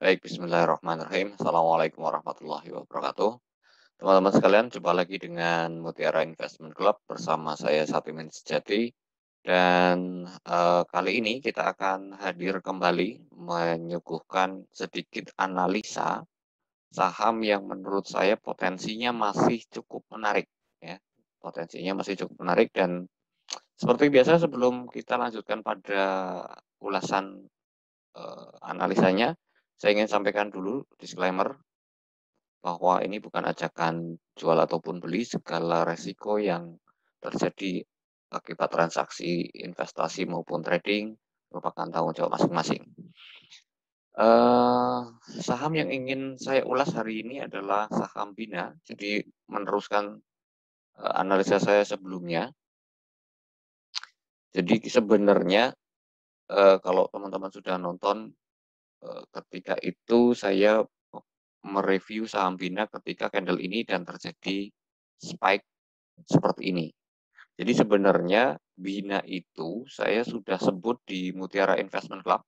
Baik, bismillahirrahmanirrahim. Assalamualaikum warahmatullahi wabarakatuh. Teman-teman sekalian, jumpa lagi dengan Mutiara Investment Club bersama saya Satimin Sejati. Dan kali ini kita akan hadir kembali menyuguhkan sedikit analisa saham yang menurut saya potensinya masih cukup menarik, ya. Potensinya masih cukup menarik dan seperti biasa sebelum kita lanjutkan pada ulasan analisanya, saya ingin sampaikan dulu disclaimer bahwa ini bukan ajakan jual ataupun beli, segala resiko yang terjadi akibat transaksi investasi maupun trading merupakan tanggung jawab masing-masing. Saham yang ingin saya ulas hari ini adalah saham Bina. Jadi meneruskan analisa saya sebelumnya. Jadi sebenarnya kalau teman-teman sudah nonton ketika itu saya mereview saham Bina ketika candle ini dan terjadi spike seperti ini. Jadi sebenarnya Bina itu saya sudah sebut di Mutiara Investment Club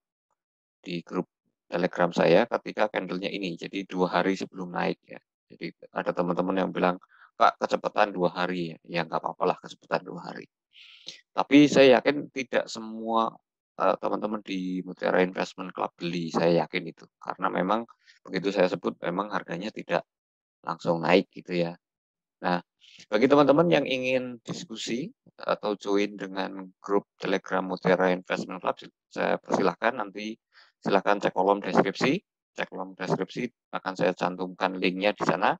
di grup Telegram saya ketika candlenya ini. Jadi 2 hari sebelum naik ya. Jadi ada teman-teman yang bilang, Kak kecepatan 2 hari ya. Ya nggak apa-apa lah kecepatan 2 hari. Tapi saya yakin tidak semua teman-teman di Mutiara Investment Club beli, saya yakin itu. Karena memang begitu saya sebut memang harganya tidak langsung naik gitu ya. Nah, bagi teman-teman yang ingin diskusi atau join dengan grup Telegram Mutiara Investment Club, saya persilahkan nanti silahkan cek kolom deskripsi akan saya cantumkan linknya di sana.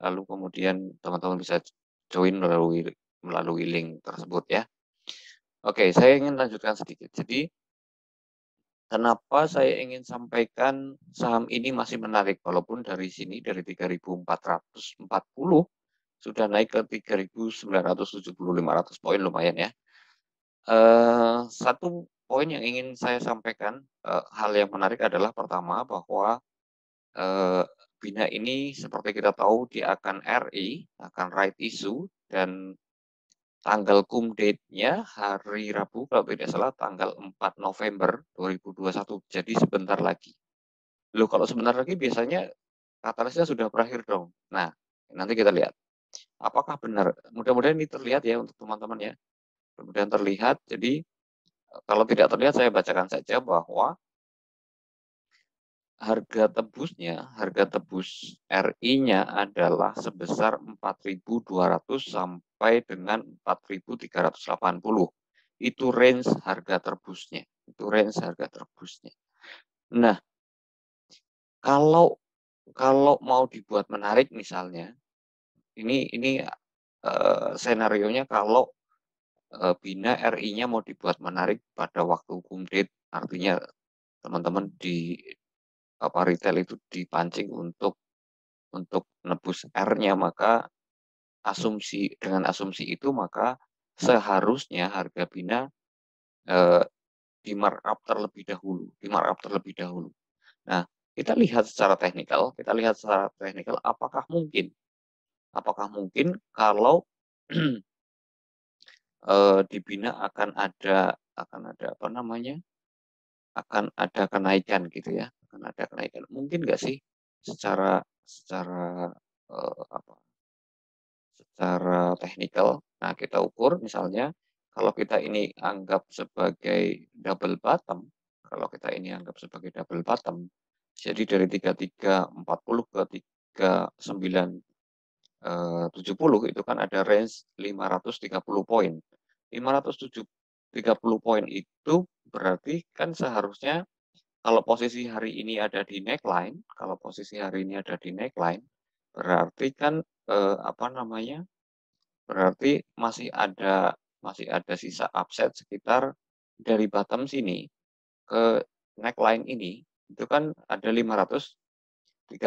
Lalu kemudian teman-teman bisa join melalui link tersebut ya. Oke, saya ingin lanjutkan sedikit. Jadi, kenapa saya ingin sampaikan saham ini masih menarik walaupun dari sini dari 3.440 sudah naik ke 3.970 500 poin lumayan ya. Satu poin yang ingin saya sampaikan, hal yang menarik adalah pertama bahwa Bina ini seperti kita tahu dia akan RI, akan right issue dan tanggal cum date-nya hari Rabu kalau tidak salah tanggal 4 November 2021. Jadi sebentar lagi. Loh kalau sebentar lagi biasanya katalisnya sudah berakhir dong. Nah, nanti kita lihat. Apakah benar? Mudah-mudahan ini terlihat ya untuk teman-teman ya. Kemudian terlihat. Jadi kalau tidak terlihat saya bacakan saja bahwa harga tebus RI-nya adalah sebesar 4.200 sampai dengan 4.380. Itu range harga tebusnya. Nah, kalau mau dibuat menarik misalnya, ini senarionya kalau Bina RI-nya mau dibuat menarik pada waktu cum date, artinya teman-teman di retail itu dipancing untuk nebus R-nya, maka dengan asumsi itu maka seharusnya harga Bina di markup terlebih dahulu. Nah, kita lihat secara teknikal apakah mungkin kalau di Bina akan ada apa namanya? Akan ada kenaikan gitu ya, Mungkin nggak sih secara secara secara teknikal? Nah, kita ukur misalnya kalau kita ini anggap sebagai double bottom, jadi dari 3340 ke 3970 itu kan ada range 530 poin. 530 poin itu berarti kan seharusnya kalau posisi hari ini ada di neckline, berarti kan berarti masih ada sisa upside sekitar dari bottom sini ke neckline ini, itu kan ada 530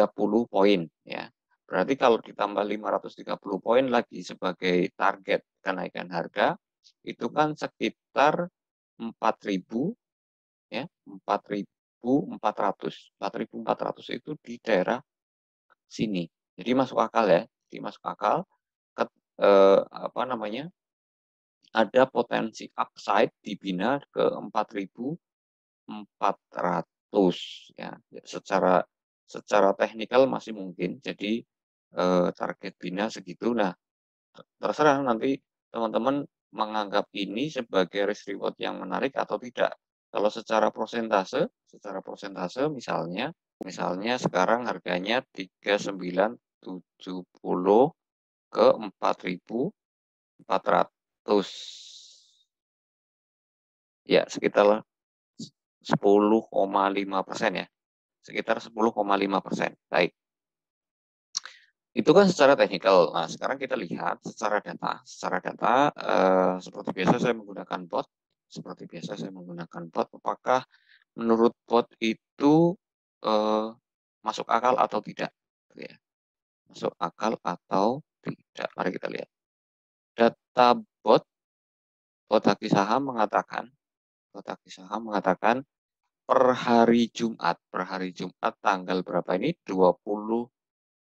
poin ya. Berarti kalau ditambah 530 poin lagi sebagai target kenaikan harga, itu kan sekitar 4.000 ya, 4.400. 4.400 itu di daerah sini. Jadi masuk akal ya. Ada potensi upside di Bina ke 4.400 ya. secara teknikal masih mungkin. Jadi, target Bina segitu. Nah, terserah nanti teman-teman menganggap ini sebagai risk reward yang menarik atau tidak. Kalau secara persentase misalnya sekarang harganya 3.970 ke 4.400. Ya, sekitar 10,5% ya. Sekitar 10,5%. Baik. Itu kan secara teknikal. Nah, sekarang kita lihat secara data. Secara data, seperti biasa saya menggunakan bot. Seperti biasa saya menggunakan bot. Apakah menurut bot itu masuk akal atau tidak? Gitu ya. Masuk akal atau tidak? Mari kita lihat. Data bot Haki Saham mengatakan per hari Jumat tanggal berapa ini?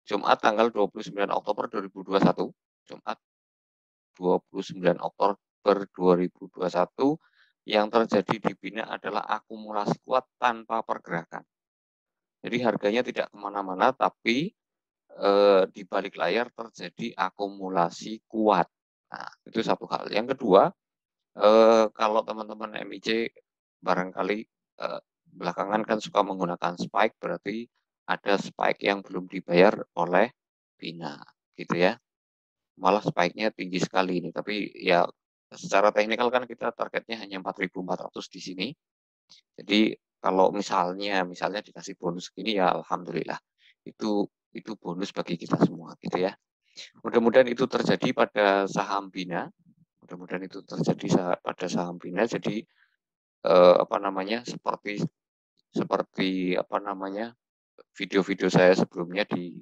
Jumat tanggal 29 Oktober 2021. Jumat 29 Oktober 2021 yang terjadi di Bina adalah akumulasi kuat tanpa pergerakan. Jadi harganya tidak kemana-mana, tapi di balik layar terjadi akumulasi kuat. Nah, itu satu hal. Yang kedua, kalau teman-teman MIC barangkali belakangan kan suka menggunakan spike, berarti ada spike yang belum dibayar oleh Bina, gitu ya. Malah spike-nya tinggi sekali ini, tapi ya secara teknikal kan kita targetnya hanya 4.400 di sini. Jadi kalau misalnya dikasih bonus gini ya alhamdulillah. Itu bonus bagi kita semua gitu ya. Mudah-mudahan itu terjadi pada saham Bina. Mudah-mudahan itu terjadi pada saham Bina. Jadi seperti video-video saya sebelumnya di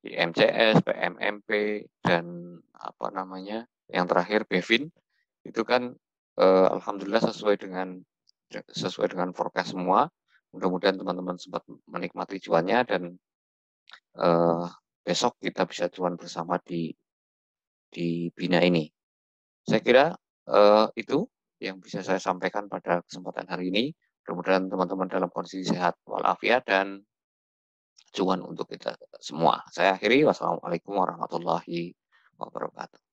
MCS, PMMP dan yang terakhir Bevin itu kan alhamdulillah sesuai dengan forecast semua. Mudah-mudahan teman-teman sempat menikmati cuannya dan besok kita bisa cuan bersama di Bina ini. Saya kira itu yang bisa saya sampaikan pada kesempatan hari ini. Mudah-mudahan teman-teman dalam kondisi sehat walafiat dan cuan untuk kita semua. Saya akhiri. Wassalamualaikum warahmatullahi wabarakatuh.